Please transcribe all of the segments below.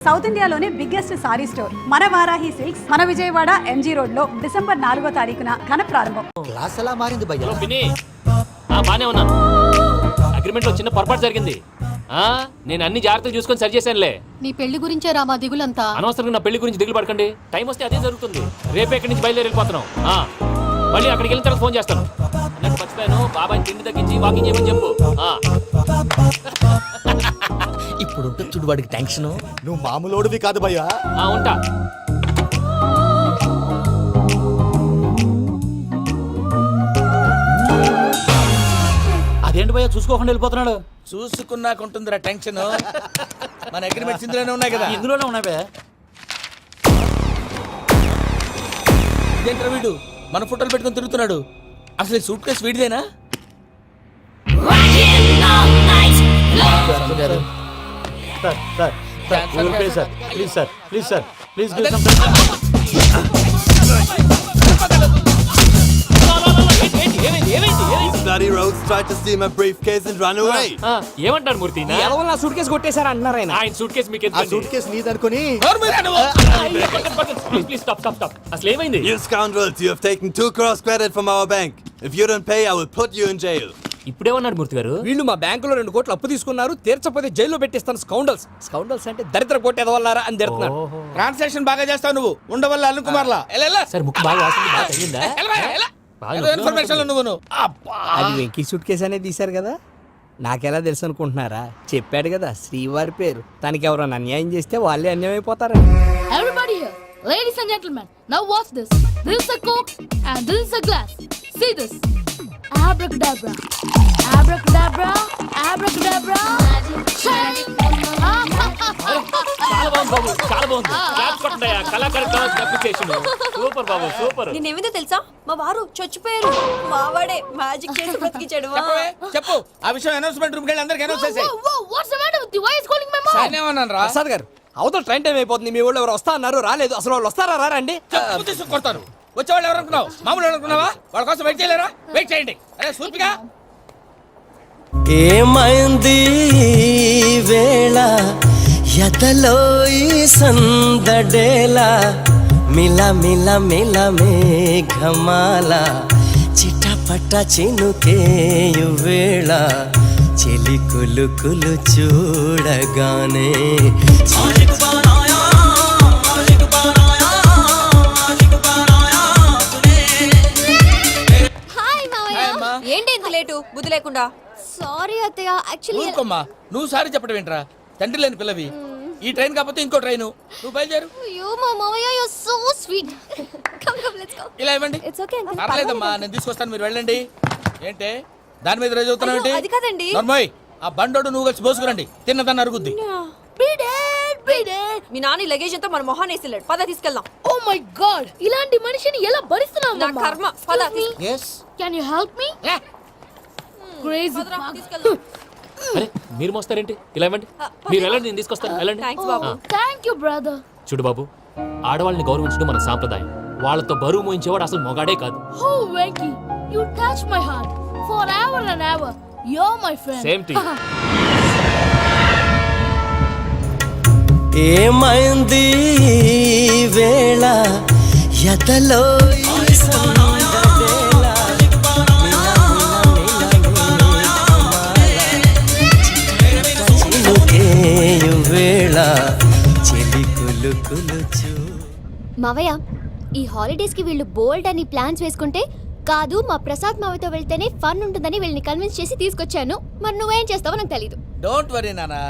South ఇండియాలోనే biggest sorry store మన Varahi silks మన విజయవాడ ఎంజీ రోడ్ లో డిసెంబర్ 4వ తారీఖున ఘన ప్రారంభం. క్లాస్ ఎలా మారింది భయ్యా? బానే ఉన్నాను. అగ్రిమెంట్ లో చిన్న పొరపాటు జరిగింది. నేను అన్ని జాగ్రత్తలు చూసుకొని సరి చేశానులే. నీ పెళ్లి గురించే రా మా దిగులంతా. అనవసరంగా నా పెళ్లి గురించి దిగులు పడకండి. టైం వస్తే అదే జరుగుతుంది. రేపే ఇక్కడి నుంచి బయలుదేరి వెళ్ళిపోతున్నాం. మళ్ళీ అక్కడికి వెళ్ళిన తర్వాత ఫోన్ చేస్తాను. నాకు మర్చిపోయాను, బాబాయ్ తిండి తగ్గించి వాకింగ్ చేయమని చెప్పు. ఇప్పుడు ఉంటుంది చూడు వాడికి టెన్షన్. నువ్వు మామూలోడివి కాదు భయ్యా. ఉంటా. అదేంటి భయ్యా చూసుకోకుండా వెళ్ళిపోతున్నాడు? చూసుకున్నాకుంటుందిరా టెన్షన్. మన అగ్రిమెంట్స్ ఇందులోనే ఉన్నాయి కదా. ఇందులోనే ఉన్నాయి భయ్యా. ఇదేంట్రా వీడు మన ఫోటోలు పెట్టుకొని తిరుగుతున్నాడు? అసలు సూట్ కేసు వీడిదేనా? Bloody rogues tried to steal my briefcase and run away. ఏమంటారు మూర్తి? నా సూట్ కేసు కొట్టేశారు అన్నారు ఆయన. ఆయన సూట్ కేసు మీకు ఆ సూట్ కేసు నీదనుకుని. Please stop. అసలు ఏమైంది? You scoundrels, you have taken 2 crores credit from our bank. If you don't pay, I will put you in jail. ఇప్పుడేమన్నాడు మూర్తి గారు? వీళ్ళు మా బ్యాంకులో 2 కోట్లు అప్పు తీసుకున్నారు, తీర్చకపోతే జైల్లో పెట్టిస్తాను. స్కౌండల్స్ అంటే దరిద్ర కోట ఎదవల్లారా అని తిడుతున్నారు. ట్రాన్సాక్షన్ బాగా చేస్తావు నువ్వు, ఉండవల్ల అల్లు కుమార్లా. సార్ ముక్కు బాగా వాసింది, బాగా తగిలిందా? ఇన్ఫర్మేషన్ నువ్వు అది వెంకీ సూట్ కేసు అనేది తీశారు కదా. నాకెలా తెలుసు అనుకుంటున్నారా? చెప్పాడు కదా శ్రీవారి పేరు. తనకి ఎవరైనా అన్యాయం చేస్తే వాళ్ళే అన్యాయం అయిపోతారు. Everybody here, ladies and gentlemen, now watch this. This is a coke and this is a glass. See this. Abracadabra, abracadabra, abracadabra. చాలా బాగుంది బాబు, చాలా బాగుంది. క్లాప్స్ కొట్టండి. కళాకారు అప్లికేషన్ సూపర్ బాబు, సూపర్. నేనేమిందో తెలుసా, మా వారు చచ్చిపోయారు. మావాడే మ్యాజిక్ చేసి బ్రతికించాడు. చెప్పు ఆ విషయం అనౌన్స్మెంట్ రూమ్ కి అందరికి అనౌన్స్ చేసేయ్. What's the matter with you? Why is calling my mom? సాయనేమన్నారా? Prasad గారు అవతల ట్రైన్ టైం అయిపోతుంది. మీ వాళ్ళు ఎవరు వస్తా అన్నారు, రాలేదు. అసలు వాళ్ళు వస్తారా రారండి? కొడతారు. వచ్చేవాళ్ళు ఎవరు అనుకున్నావు? మామూలు అనుకున్నావా? వాళ్ళ కోసం వెయిట్ చేయలేరా? వెయిట్ చేయండి. అరే సూపిగా ఏమైంది వేళ ఎదలో ఈ సందడేలా మిల మిల మిల మేఘమాల చిటపట చినుకేయు వేళ చెలి కులు కులు చూడగానే ఏంటి ఇంత లేటు? బుద్ధి లేకుండా. Sorry అత్తయ్య, actually ఊరుకోమ్మా. నువ్వు సారీ చెప్పడం ఏంట్రా? తండ్రి లేని పిల్లవి. ఈ ట్రైన్ కాకపోతే ఇంకో ట్రైన్. నువ్వు బయలుదేరు. అయ్యో మా మావయ్య, you're so sweet. Come let's go. ఇలా ఇవ్వండి. It's okay. పర్లేదమ్మా, నేను తీసుకొస్తాను, మీరు వెళ్ళండి. ఏంటే దాని మీద రోజు అవుతున్నావు? అది కాదండి. నర్మోయ్, ఆ బండోడు నువ్వు కలిసి పోసుకురండి. తిన్నదాన్ని అరుగుద్ది. మీ నాని లగేజ్ అంతా మన మొహాన్ని వేసిల్లాడు. పద తీసుకెళ్దాం. Oh my god, ఇలాంటి మనిషిని ఎలా భరిస్తున్నావు? నా కర్మ. పద. yes Can you help me? Crazy. తీసుకెళ్దాం. అరే మీరు మోస్తారేంటి? ఇలా ఇవ్వండి. మీరు వెళ్ళండి, నేను తీసుకొస్తాను. వెళ్ళండి. Thanks Babu. Thank you brother. చూడు బాబు, ఆడవాళ్ళని గౌరవించడం మన సాంప్రదాయం. వాళ్ళతో బరువు మోయించేవాడు అసలు మొగాడే కాదు. Oh Venky, you touch my heart forever and ever. You're my friend. Same to you. ఏమైంది వేళ ఎదలో ఈ సందడేలా చినుకేయు వేళ చెలి కులు కులు చూ. మావయ్య, ఈ హాలిడేస్ కి వీళ్ళు బోల్డ్ అని ప్లాన్స్ వేసుకుంటే కాదు మా ప్రసాద్ మావయ్యతో వెళ్తేనే ఫన్ ఉంటుందని వీళ్ళని కన్విన్స్ చేసి తీసుకొచ్చాను. మరి నువ్వేం చేస్తావో నాకు తెలీదు. డోంట్ వరీ నానా.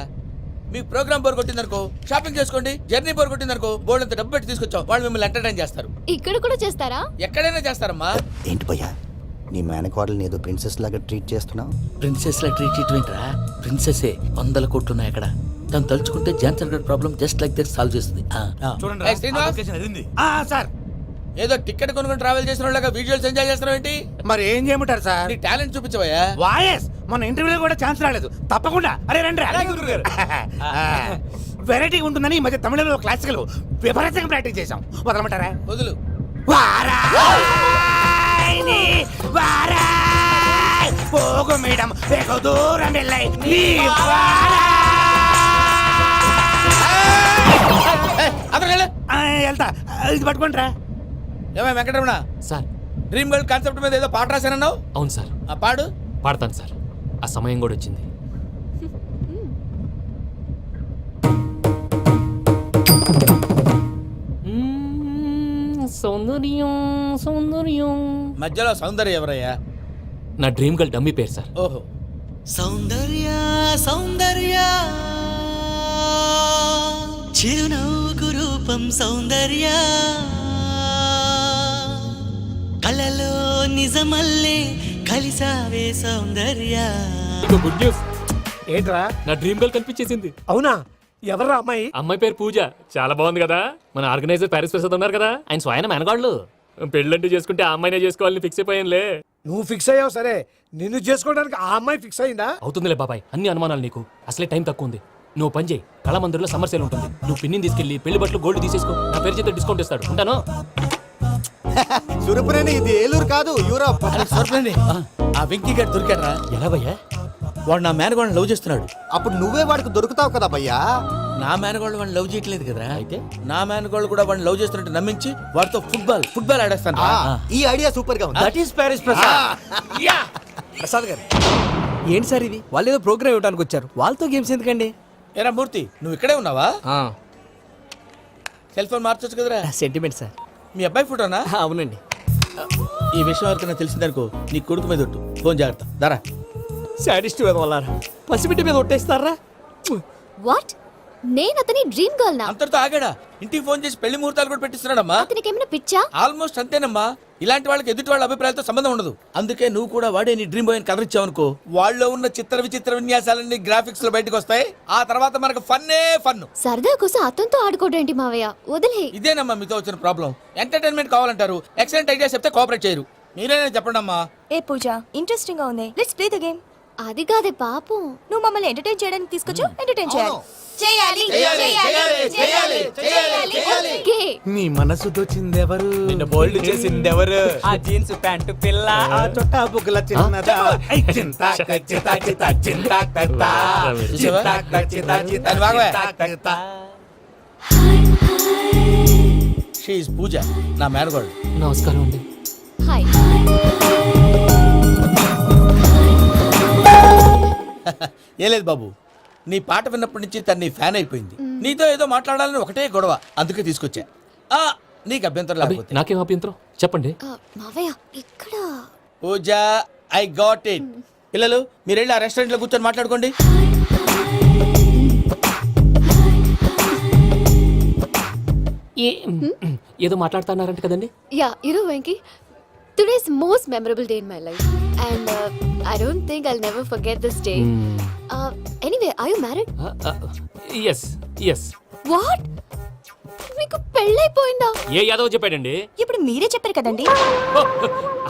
మీ ప్రోగ్రామ్ బోర్ కొట్టిందనుకో షాపింగ్ చేసుకోండి. జర్నీ బోర్ కొట్టిందనుకో బోర్డు అంత డబ్బు పెట్టి తీసుకొచ్చాం. వాళ్ళు మిమ్మల్ని ఎంటర్టైన్ చేస్తారు. ఇక్కడ కూడా చేస్తారా? ఎక్కడైనా చేస్తారమ్మా. ఏంటి భయ్యా, నీ మేనకోడల్ని ఏదో ప్రిన్సెస్ లాగా ట్రీట్ చేస్తున్నావు? ప్రిన్సెస్ లా ట్రీట్ చేయటమేంట్రా? ప్రిన్సెసే 100 కోట్లు ఉన్నాయి అక్కడ. తను తలుచుకుంటే జాన్సన్ గడ్ problem just like that solve చేస్తుంది. చూడండి సార్, ఏదో టికెట్ కొనుక్కొని ట్రావెల్ చేసిన వాళ్ళగా విజువల్స్ ఎంజాయ్ చేస్తున్నావు ఏంటి? మరి ఏం చేయమంటారు సార్? నీ టాలెంట్ చూపించవయ్యా. వాయస్ మన ఇంటర్వ్యూలో కూడా ఛాన్స్ రాలేదు. తప్పకుండా. అరే రండి. వెరైటీ ఉంటుందని ఈ మధ్య తమిళంలో క్లాసికల్ విపరీతంగా ప్రాక్టీస్ చేసాం. వదలమంటారా? వదులు. పోగు మేడం దూరం వెళ్ళాయి. వెళ్తా ఇది పట్టుకుంటారా. ఏమై Venkataramana, sir dream girl concept మీద ఏదో పాట రాశానన్నావు. అవును సార్, ఆ పాడు. పాడతాను సార్. ఆ సమయం కూడా వచ్చింది. సౌందర్యం సౌందర్యం. మధ్యలో సౌందర్య ఎవరయ్యా? నా డ్రీమ్ గర్ల్ డమ్మీ పేరు సార్. ఓహో, సౌందర్య సౌందర్య చిరునవ్వుకు రూపం సౌందర్య కలలో నిజమల్లే కలిసావే సౌందర్య. Good news. ఏంట్రా? నా డ్రీమ్ గర్ల్ కనిపించేసింది. అవునా? ఎవరా అమ్మాయి? అమ్మాయి పేరు పూజ. చాలా బాగుంది కదా. మన ఆర్గనైజర్ ప్యారిస్ ప్రసాద్ ఉన్నారు కదా, ఆయన స్వయం మెనగాళ్ళు. పెళ్ళంటూ చేసుకుంటే ఆ అమ్మాయినే చేసుకోవాలని ఫిక్స్ అయిపోయానులే. నువ్వు ఫిక్స్ అయ్యావు సరే, నిన్ను చేసుకోవడానికి ఆ అమ్మాయి ఫిక్స్ అయిందా? అవుతుందిలే బాబాయ్, అన్ని అనుమానాలు నీకు. అసలే టైం తక్కువ ఉంది. నువ్వు పని చేయి, కళామందిర్లో సమ్మర్ సేల్ ఉంటుంది. నువ్వు పిన్నిని తీసుకెళ్లి పెళ్లి బట్టలు గోల్డ్ తీసేసుకో. నా పేరు చేత డిస్కౌంట్ ఇస్తాడు. ఉంటాను. సురపురేని ఇది ఏలూరు కాదు, యూరోప్. సరిపోయింది. ఆ వెంకీ గారు దొరికాడరా? ఎలా భయ్యా? వాడు నా మేనగోళ్ళని లవ్ చేస్తున్నాడు. అప్పుడు నువ్వే వాడికి దొరుకుతావు కదా భయ్యా. నా మేనగోళ్ళు వాడిని లవ్ చేయట్లేదు కదరా. అయితే నా మేనగోళ్ళు కూడా వాడిని లవ్ చేస్తున్నట్టు నమ్మించి వాడితో ఫుట్బాల్ ఆడేస్తాను. ఈ ఐడియా సూపర్ గా ఉంది. That is Paris Prasad. Prasad గారు ఏంటి సార్ ఇది? వాళ్ళు ఏదో ప్రోగ్రామ్ ఇవ్వడానికి వచ్చారు, వాళ్ళతో గేమ్స్ ఎందుకండి? ఏరా మూర్తి, నువ్వు ఇక్కడే ఉన్నావా? సెల్ ఫోన్ మార్చొచ్చు కదరా. Sentiment sir. మీ అబ్బాయి ఫోటోనా? అవునండి. ఈ విషయం ఎవరికైనా తెలిసిందనుకో నీ కొడుకు మీద ఒట్టు. ఫోన్ జాగ్రత్త. దారా. సాడిస్ట్ వాళ్ళారా, పసిబిడ్డ మీద ఒట్టేస్తారా? వాట్? నేను అతని డ్రీమ్ గర్ల్ నా? అంతటితో ఆగాడా? ఇంటికి ఫోన్ చేసి పెళ్లి ముహూర్తాలు కూడా పెట్టిస్తున్నాడమ్మా. అతనికి ఏమైనా పిచ్చా? ఆల్మోస్ట్ అంతేనమ్మా. ఇలాంటి వాళ్ళకి ఎదుటి వాళ్ళ అభిప్రాయాలతో సంబంధం ఉండదు. అందుకే నువ్వు కూడా వాడే నీ డ్రీమ్ బాయ్ కలర్ ఇచ్చావనుకో, వాళ్ళలో ఉన్న చిత్ర విచిత్ర విన్యాసాలన్నీ గ్రాఫిక్స్ లో బయటకు వస్తాయి. ఆ తర్వాత మనకు ఫన్నే ఫన్. సరదా కోసం అతనితో ఆడుకోవడం మావయ్య, వదిలే. ఇదేనమ్మా మీతో వచ్చిన ప్రాబ్లం. ఎంటర్టైన్మెంట్ కావాలంటారు, ఎక్సలెంట్ ఐడియా చెప్తే కోఆపరేట్ చేయరు. మీరేనా చెప్పండి అమ్మా. ఏ పూజ, ఇంట్రెస్టింగ్ గా ఉంది. Let's play the game. అది కాదే పాపం. నువ్వు మమ్మల్ని ఎంటర్టైన్ చేయడానికి తీసుకొచ్చావు, ఎంటర్టైన్ చేయాలి. ఓకే. నీ మనసు దోచిందెవరు? నిన్న బోల్డ్ చేసిందెవరు? ఆ జీన్స్ ప్యాంటు పిల్ల, ఆ చుట్టా బుగ్గల చిన్నదా. ఐ చింతా కచ్చితా చితా చింతా కత్తా. చింతా కచ్చితా చితా చింతా కత్తా. షీ ఇస్ పూజ, నా మేనగోడు. నమస్కారం అండి. హాయ్. ఏ లేదు బాబు, నీ పాట విన్నప్పటి నుంచి తను నీ ఫ్యాన్ అయిపోయింది. నీతో ఏదో మాట్లాడాలని ఒకటే గొడవ, అందుకే తీసుకొచ్చా. నీకు అభ్యంతరం లేకపోతే. నాకేం అభ్యంతరం చెప్పండి. మావయ్య ఇక్కడ. పూజ, ఐ గాట్ ఇట్. పిల్లలు మీరు వెళ్ళి ఆ రెస్టారెంట్ లో కూర్చొని మాట్లాడుకోండి. ఏదో మాట్లాడుతున్నారంట కదండి. యా, ఇరు Venky. Today's most memorable day in my life, and I don't think I'll never forget this day. Anyway, are you married? Yes, yes. What? మీకు పెళ్ళైపోయిందా? ఏ యాదవ్ చెప్పాడండి? ఇప్పుడు మీరే చెప్పారు కదండి.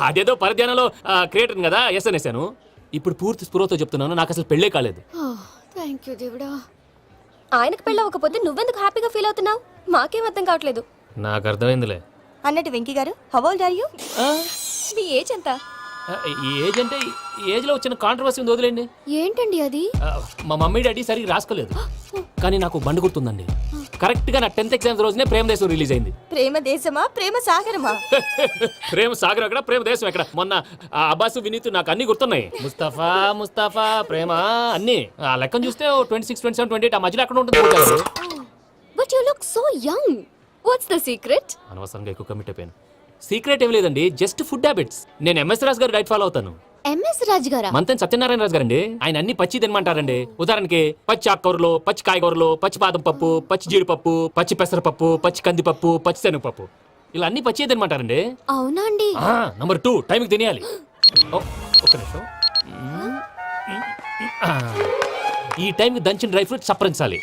అదేదో పరధ్యానంలో క్రియేటర్ కదా ఎస్ అనేసాను. ఇప్పుడు పూర్తి స్పృహతో చెప్తున్నాను, నాకు అసలు పెళ్ళే కాలేదు. థ్యాంక్ యూ దేవుడా. ఆయనకు పెళ్ళి అవ్వకపోతే నువ్వెందుకు హ్యాపీగా ఫీల్ అవుతున్నావు? మాకేం అర్థం కావట్లేదు. నాకు అర్థమైందిలే. అన్నట్టు వెంకీ గారు, హౌ ఓల్డ్ ఆర్ యు? మీ ఏజ్ ఎంత? ఏజ్ అంటే ఏజ్ లో వచ్చిన కాంట్రవర్సీ ఉంది, వదిలేండి. ఏంటండి అది? మా మమ్మీ డాడీ సరిగ్గా రాసుకోలేదు, కానీ నాకు బండి గుర్తుందండి. కరెక్ట్ గా నా 10th ఎగ్జామ్స్ రోజునే ప్రేమ దేశం రిలీజ్ అయింది. ప్రేమ దేశమా, ప్రేమ సాగరమా? ప్రేమ సాగర్ ఎక్కడ, ప్రేమ దేశం ఎక్కడ? మొన్న అబ్బాసు వినీత్ నాకు అన్ని గుర్తున్నాయి. ముస్తఫా ప్రేమ అన్ని ఆ లెక్కను చూస్తే 26, 27, 28 ఆ మధ్యలో ఎక్కడ ఉంటుంది. But you look so young. What's the secret? అనవసరంగా ఎక్కువ కమిట్ అయిపోయాను. సీక్రెట్ ఏం లేదండి, జస్ట్ ఫుడ్ హ్యాబిట్స్. నేను ఎంఎస్ రాజు గారు డైట్ ఫాలో అవుతాను. ఎంఎస్ రాజు గారా? మంతెన్ సత్యనారాయణ రాజు గారండి. ఆయన అన్ని పచ్చి తినమంటారండి. ఉదాహరణకి పచ్చి ఆకుకూరలు, పచ్చి కాయగూరలు, పచ్చి బాదం పప్పు, పచ్చి జీడిపప్పు, పచ్చి పెసరపప్పు, పచ్చి కందిపప్పు, పచ్చి శనగపప్పు, ఇలా అన్ని పచ్చి తినమంటారండి. అవునా అండి? నంబర్ 2 టైంకి తినేయాలి. ఒక్క నిమిషం. ఈ టైంకి దంచిన డ్రై ఫ్రూట్స్ సప్పరించాలి.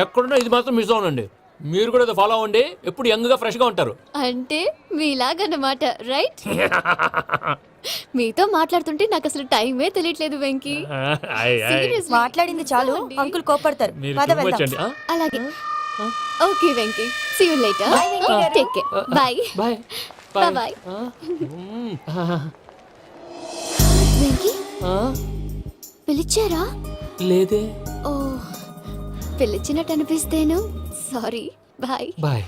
ఎక్కడున్నా ఇది మాత్రం మిస్ అవునండి. మీరు కూడా ఫాలో అవ్వండి, ఎప్పుడు యంగ్ గా ఫ్రెష్ గా ఉంటారు. అంటే మీలాగన్నమాట, రైట్? మీతో మాట్లాడుతుంటే నాకు అసలు టైమే తెలియట్లేదు వెంకీ. Seriously. మాట్లాడింది చాలు, అంకుల్ కోపడతారు. పద వెళ్దాం. అలాగే. Okay Venky, see you later. Take care. Bye bye bye. Venky, పిలిచారా? లేదే. ఓ, పిలిచినట్టు అనిపిస్తేను. సారీ. Bye bye.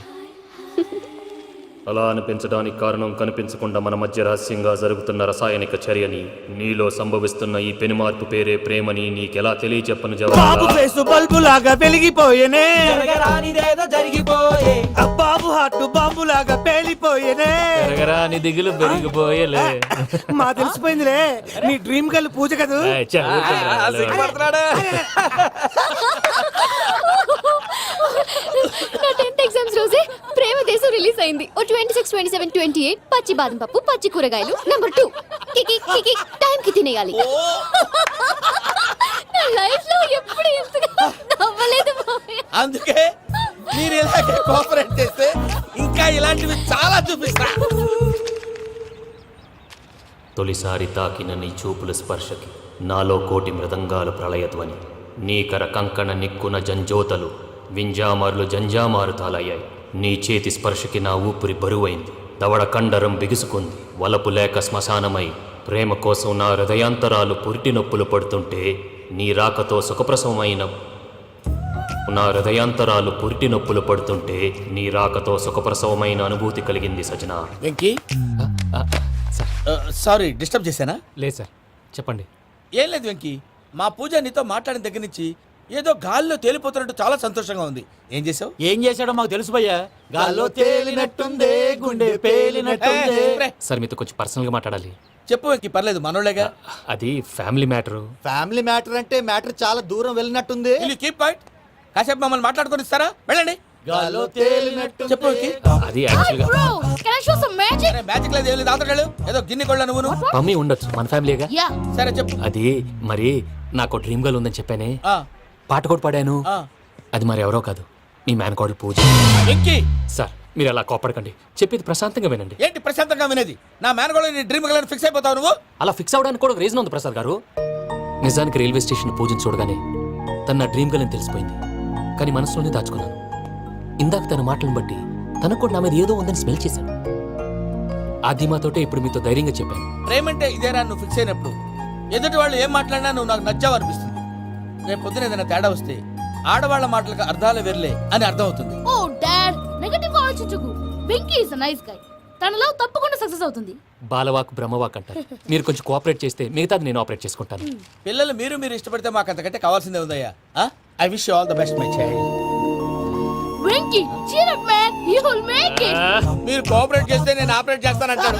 అలా అనిపించడానికి కారణం కనిపించకుండా మన మధ్య రహస్యంగా జరుగుతున్న రసాయనిక చర్యని, నీలో సంభవిస్తున్న ఈ పెనుమార్పు పేరే ప్రేమని నీకెలా తెలియచెప్పను బాబు జవాబు. ఫేసు బల్బు లాగా వెలిగిపోయేనే, జరగరానిదేదో జరిగిపోయే. బాబు హార్ట్ బాంబు లాగా పేలిపోయేనే. ఎరగరా నీ దిగులు పెరిగిపోయేలే. మా తెలిసిపోయిందిలే, నీ డ్రీమ్ గర్ల్ పూజ కదా. ఏయ్, చల్, చల్, సిగ్గుపడుతున్నాడు. నా 10th ఎగ్జామ్స్ రోజే ప్రేమ దేశం రిలీజ్ అయింది. ఓ 26, 27, 28 పచ్చి బాదం పప్పు, పచ్చి కూరగాయలు. నెంబర్ 2 కికి కికి టైం కి తినేయాలి. నా లైఫ్ లో ఎప్పుడు ఇంతగా నవ్వలేదు మామయ్య. అందుకే మీరు ఇలాగే కోఆపరేట్ చేస్తే ఇంకా ఇలాంటివి చాలా చూపిస్తా. తొలిసారి తాకిన నీ చూపుల స్పర్శకి నాలో కోటి మృదంగాలు ప్రళయధ్వని, నీకర కంకణ నిక్కున జంజోతలు వింజామారులు జంజామారు తాలయ్యాయి. నీ చేతి స్పర్శకి నా ఊపిరి బరువైంది, దవడ కండరం బిగుసుకుంది. వలపు లేక శ్మశానమై ప్రేమ కోసం నా హృదయాంతరాలు పురిటి నొప్పులు పడుతుంటే, నీ రాకతో సుఖప్రసవమైన నా హృదయాంతరాలు పురిటి నొప్పులు పడుతుంటే నీ రాకతో సుఖప్రసవమైన అనుభూతి కలిగింది సజనా. వెంకీ, సారీ డిస్టర్బ్ చేశానా? లేదు సార్, చెప్పండి. ఏం లేదు వెంకీ, మా పూజ నీతో మాట్లాడిన దగ్గర నుంచి ఏదో గాల్లో తేలిపోతున్నట్టు చాలా సంతోషంగా ఉంది. ఏం చేసావు? ఏం చేశాడో మాకు తెలుసు భయ్యా. గాల్లో తేలినట్టుందే, గుండె పేలినట్టుందే. సార్ మీతో కొంచెం పర్సనల్గా మాట్లాడాలి. చెప్పు వెంకీ, పర్లేదు మనోళ్ళేగా. అది ఫ్యామిలీ మ్యాటరు. ఫ్యామిలీ మ్యాటర్ అంటే మ్యాటర్ చాలా దూరం వెళ్ళినట్టుంది. Keep point. కాసేపు మమ్మల్ని మాట్లాడుకొని ఇస్తారా? వెళ్ళండి. గాల్లో తేలినట్టు చెప్పు వెంకీ. అది యాక్చువల్గా Bro, can I show some magic? అరే మ్యాజిక్ లేదు, ఏం లేదు, ఆతడాలు ఏదో గిన్నె కొళ్ళ నువ్వు. మమ్మీ ఉండొచ్చు, మన ఫ్యామిలీగా. Yeah. సరే చెప్పు. అది మరి నాకు డ్రీమ్ గర్ల్ ఉందని చెప్పానే, ఆ, పాట కూడా పాడాను. ఆ. అది మరి ఎవరో కాదు, మీ మేనకోడలు పూజ. వెంకీ, సార్ మీరు అలా కోపడకండి, చెప్పేది ప్రశాంతంగా వినండి. ఏంటి ప్రశాంతంగా వినేది? నా మేనగోళ నీ డ్రీమ్ గలని ఫిక్స్ అయిపోతావు నువ్వు. అలా ఫిక్స్ అవడానికి కూడా ఒక రీజన్ ఉంది ప్రసాద్ గారు. నిజానికి రైల్వే స్టేషన్ పూజను చూడగానే తన నా డ్రీమ్ గర్ల్ అని తెలిసిపోయింది, కానీ మనసులోనే దాచుకున్నాను. ఇందాక తన మాటలను బట్టి తనకు కూడా నా మీద ఏదో ఉందని స్మెల్ చేశాను. ఆ ధీమాతోటే ఇప్పుడు మీతో ధైర్యంగా చెప్పాను. ప్రేమంటే ఇదేరా నువ్వు ఫిక్స్ అయినప్పుడు ఎదుటి వాళ్ళు ఏం మాట్లాడినా నువ్వు నాకు నచ్చావు అనిపిస్తుంది. రేపు పొద్దున ఏదైనా తేడా వస్తే ఆడవాళ్ల మాటలకు అర్థాలు వెర్లే అని అర్థం అవుతుంది. Oh, Dad, negative ఆలోచించకు. Venky is a nice guy. తన లవ్ తప్పకుండా సక్సెస్ అవుతుంది. బాలవాక్ బ్రహ్మవాక్ అంటారు. మీరు కొంచెం కోఆపరేట్ చేస్తే మిగతాది నేను ఆపరేట్ చేసుకుంటాను. పిల్లలు మీరు ఇష్టపడితే మాకు అంతకంటే కావాల్సిందే ఉందయ్యా. I wish you all the best my child. Venky, cheer up man, you will make it. మీరు కోఆపరేట్ చేస్తే నేను ఆపరేట్ చేస్తానంటాడు.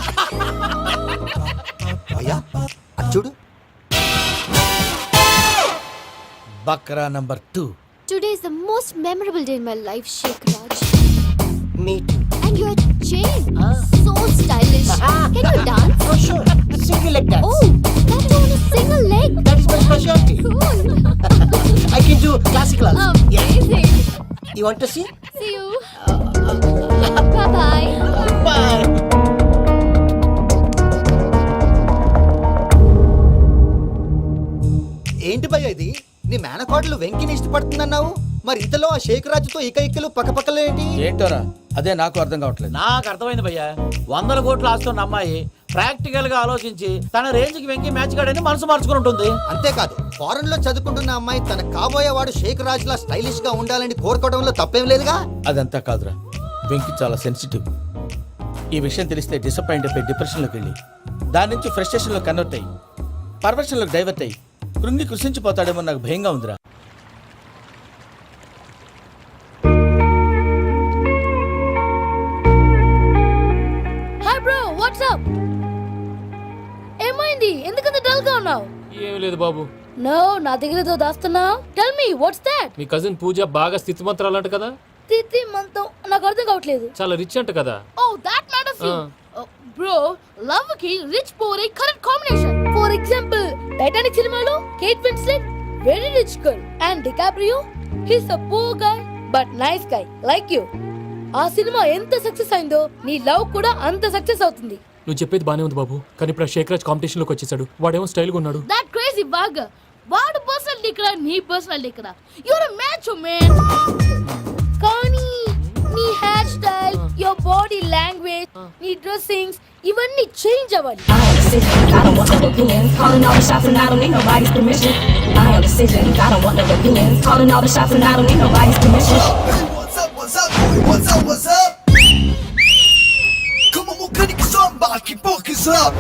అయ్యా అది చూడు. Bakra number 2. Today is the most memorable day in my life, Sheikh Raj. Me too. And your chain, so stylish. Can you dance? Oh sure. Single leg dance. Oh, that is on a single leg. That is my specialty. Cool. I can do classical also. Amazing. You want to see? See you. Bye-bye. Bye. ఏంటి భయ్య ఇది? నీ మేనకోడలు వెంకిని ఇష్టపడుతుందన్నావు, మరి ఇంతలో ఆ షేక్ రాజుతో ఇకలు పక్కపక్కలు ఏంటి? ఏంటోరా అదే నాకు అర్థం కావట్లేదు. నాకు అర్థమైంది భయ్యా. 100 కోట్లు ఆస్తున్న అమ్మాయి ప్రాక్టికల్ గా ఆలోచించి తన రేంజ్ కి వెంకి మ్యాచ్ కాడని మనసు మార్చుకుని ఉంటుంది. అంతేకాదు, ఫారెన్ లో చదువుకుంటున్న అమ్మాయి తన కాబోయేవాడు షేక్ రాజ్ లా స్టైలిష్ గా ఉండాలని కోరుకోవడంలో తప్పేం లేదుగా. అదంతా కాదురా, వెంకి చాలా సెన్సిటివ్. ఈ విషయం తెలిస్తే డిసప్పాయింట్ అయిపోయి డిప్రెషన్లోకి వెళ్ళి దాని నుంచి ఫ్రస్ట్రేషన్లో కన్వర్ట్ అయ్యి పర్వర్షన్లోకి డైవర్ట్ అయ్యి కృంగి కృషించిపోతాడేమో నాకు భయంగా ఉందిరా. Hi bro, what's up? ఏమైంది? ఎందుకంత డల్ గా ఉన్నావు? ఏం లేదు బాబు. No, నా దగ్గర ఏదో దాస్తున్నావు. Tell me, what's that? మీ కజిన్ పూజ బాగా స్థితిమంతరాలంట కదా. తిత్తి మంతం నాకు అర్థం కావట్లేదు. చాలా రిచ్ అంట కదా. Oh, that matters you. Bro, love కి rich poor correct combination. For example, Titanic సినిమాలో Kate Winslet very rich girl and DiCaprio he's a poor guy but nice guy like you. ఆ సినిమా ఎంత success అయిందో నీ love కూడా అంత success అవుతుంది. నువ్వు చెప్పేది బానే ఉంది బాబు, కానీ ఇప్పుడు షేక్ రాజ్ కాంపిటీషన్ లోకి వచ్చేసాడు. వాడేమో స్టైల్ గా ఉన్నాడు. That crazy bug. వాడు పర్సనల్ ఇక్కడ, నీ పర్సనల్ ఇక్కడ. You're a macho man. కానీ నీ hair style, your body language, నీ డ్రెస్సింగ్స్ ఇవన్నీ చేంజ్ అవ్వాలి. I am the decision, I don't want no opinions. Calling all the shots and I don't need nobody's permission. I am the decision, I don't want no opinions. Calling all the shots and I don't need nobody's permission. What's up, boy? What's up? What's up?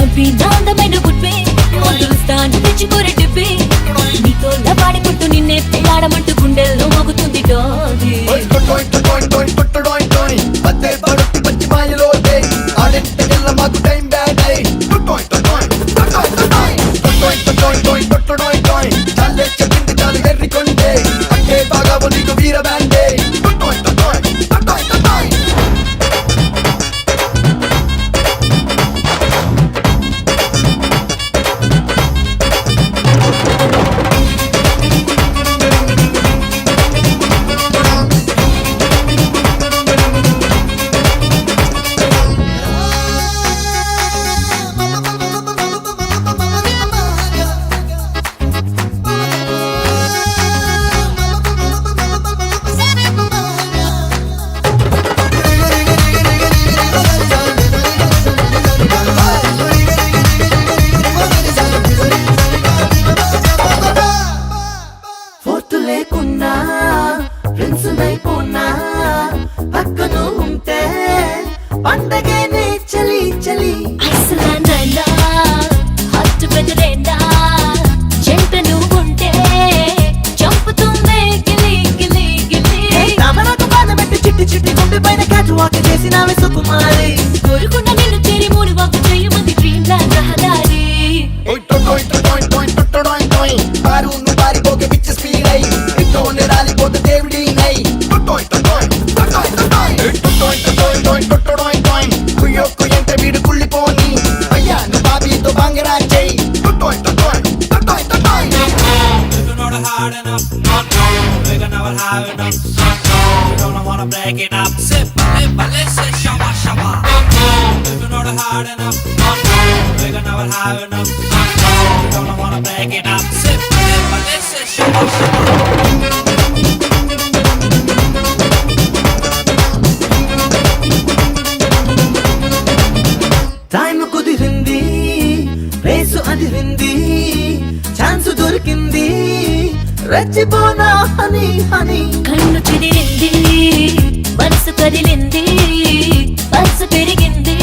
అభినందమైన గుడ్బే మొదలుస్తాను తెచ్చుకోరే డిబ్బే నీతో లపాడుకుంటూ నిన్నే పెళ్ళాడమంటూ గుండెల్లో మోగుతుంది డోగి కోరుకున్న నిన్ను చేరి మూడు వాకు చేయమంది dream land రహదారి time కుదిరింది రేసు అదిరింది ఛాన్స్ దొరికింది రెచ్చిపోనా హనీ హనీ కన్ను చెదిరింది మనసు కదిలింది మనసు పెరిగింది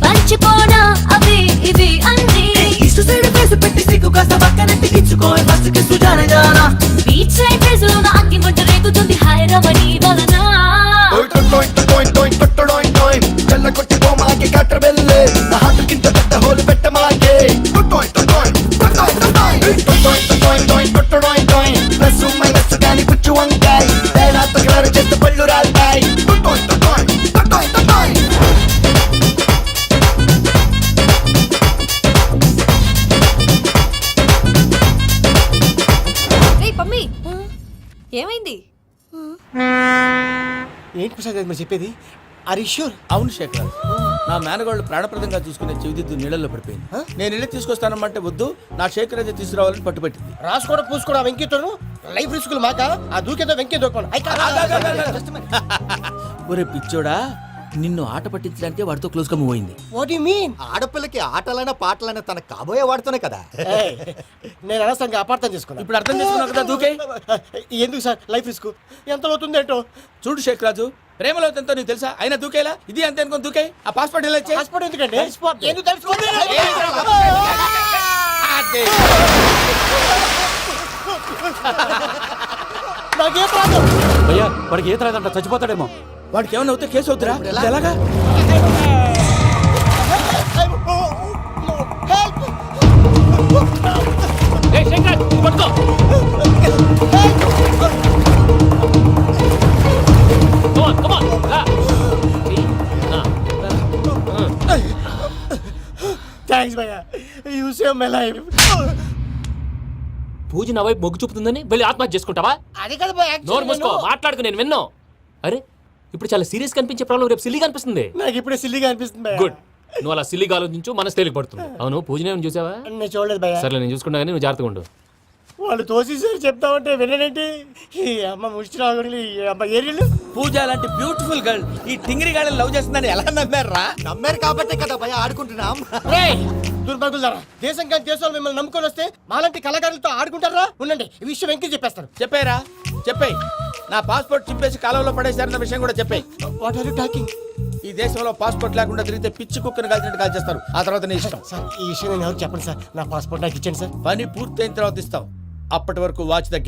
పంచిపోనా అవి ఇవి అన్ని ఇష్ట సైడ్ ఫేస్ పెట్టి సిగ్గు కాస్త పక్కనెట్టి ఇచ్చుకో ఫస్ట్ కి సుజాన జానా బీచ్ సైడ్ ఫేస్ లో నా అగ్గి మంట రేగుతుంది హైరమని వలన ఏమైంది? ఏంటి ప్రసాద్ గారు మీరు చెప్పేది? Are you sure? అవును శేఖర్, నా మేనగాళ్ళు ప్రాణప్రదంగా చూసుకునే చెవిదిద్దు నీళ్ళల్లో పడిపోయింది. నేను ఇల్లు తీసుకొస్తానమ్మంటే వద్దు, నా శేఖర్ అయితే తీసుకురావాలని పట్టుబట్టింది. రాసుకోవడం పూసుకోవడం వెంకీతోను లైఫ్ రిస్కులు మాక ఆ దూకేదో వెంకీ దూకోండి. ఒరే పిచ్చోడా, నిన్ను ఆట పట్టించడానికి వాడితో క్లోజ్ గా మూవ్ అయింది. What you mean? ఆడపిల్లకి ఆటలైనా పాటలైనా తన కాబోయే వాడుతూనే కదా. నేను అనవసరంగా అపార్థం చేసుకున్నా. ఇప్పుడు అర్థం చేసుకున్నావు కదా, దూకే. ఎందుకు సార్ లైఫ్ రిస్క్? ఎంత అవుతుంది ఏంటో చూడు శేఖర్ రాజు, ప్రేమలో ఎంతో నీకు తెలుసా? అయినా దూకేలా, ఇది అంతే అనుకుని దూకే. ఆ పాస్పోర్ట్ ఎలా పాస్పోర్ట్ ఎందుకండి? ఎందుకు తెలుసుకోండి. నాకే ప్రాబ్లం. భయ్యా వాడికి ఈత రాదంట చచ్చిపోతాడేమో. వాడికి ఏమైనా అవుతే కేసు అవుతురా? ఎలాగా? థ్యాంక్స్ భయ్యా, యూ సేవ్ మై లైఫ్. పూజ నా వైపు మొగ్గు చూపుతుందని వెళ్ళి ఆత్మహత్య చేసుకుంటావా? అది కదా భయ్యా, నోరు మూసుకో, మాట్లాడుకు, నేను విన్నో. అరే ఇప్పుడు చాలా సీరియస్ కనిపించే ప్రాబ్లం రేపు సిల్లీగా అనిపిస్తుంది. నాకు ఇప్పుడే సిల్లిగా అనిపిస్తుంది భయ్యా. గుడ్, నువ్వు అలా సిల్లీగా ఆలోచించు, మనసు తేలిక పడుతుంది. అవును పూజనే చూసావా? నేను చూడలేదు భయ్యా. సరే నేను చూసుకుంటా కానీ నువ్వు జాగ్రత్తగా ఉండు. వాళ్ళు తోసేసారు చెప్తామంటే విననేంటి? ఈ అమ్మ ముష్టిరాగుడి అమ్మ ఏరియలు. పూజ లాంటి బ్యూటిఫుల్ గర్ల్ ఈ టింగిరి గాడిని లవ్ చేస్తుందని ఎలా నమ్మారా? నమ్మారు కాబట్టే కదా భయ ఆడుకుంటున్నాం. దుర్భగులారా, దేశం కానీ దేశాలు మిమ్మల్ని నమ్ముకొని వస్తే మాలాంటి కళాకారులతో ఆడుకుంటారా? ఉండండి, ఈ విషయం వెంకీ చెప్పేస్తాను. చెప్పారా? చెప్పాయి. నా పాస్పోర్ట్ చింపేసి కాలంలో పడేశారన్న విషయం కూడా చెప్పాయి. What are you talking? ఈ దేశంలో పాస్పోర్ట్ లేకుండా తిరిగితే పిచ్చి కుక్కను కాల్చినట్టు కాల్చేస్తారు. ఆ తర్వాత నీ ఇష్టం. సార్ ఈ విషయం నేను ఎవరు చెప్పండి సార్, నా పాస్పోర్ట్ నాకు ఇచ్చేయండి సార్. పని పూర్తయిన తర్వాత ఇస్తాం. అప్పటి వరకు వాచ్ దగ్గర